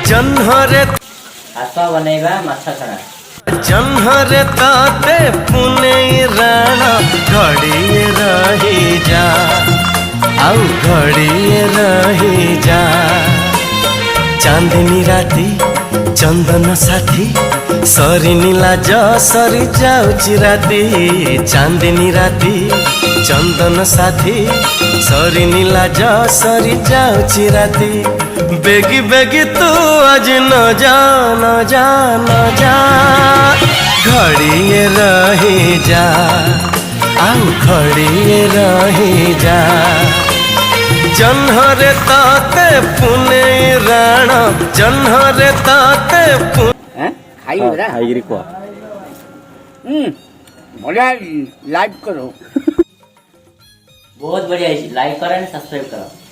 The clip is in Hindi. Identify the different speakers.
Speaker 1: जन्हरे
Speaker 2: आस बनैबा माछ छणा
Speaker 1: जन्हरे ताते पुने राणा घड़िए रही जा आउ घड़िए रही जा चांदनी राती चंदन साथी सरी नीला जा सरी जाऊची राती चांदनी राती चंदन साथी सरी नीला जा सरी जाऊची राती बेगी बेगी तू आज न जा न जा न जा घड़िए रही जा आउ घड़िए रही जा जन्हरे ताते पुने राणा जन्हरे ताते पुने
Speaker 2: खाई बरा
Speaker 3: खाइगिरी को
Speaker 2: बढ़िया लाइक करो बहुत बढ़िया लाइक करो एंड सब्सक्राइब करो।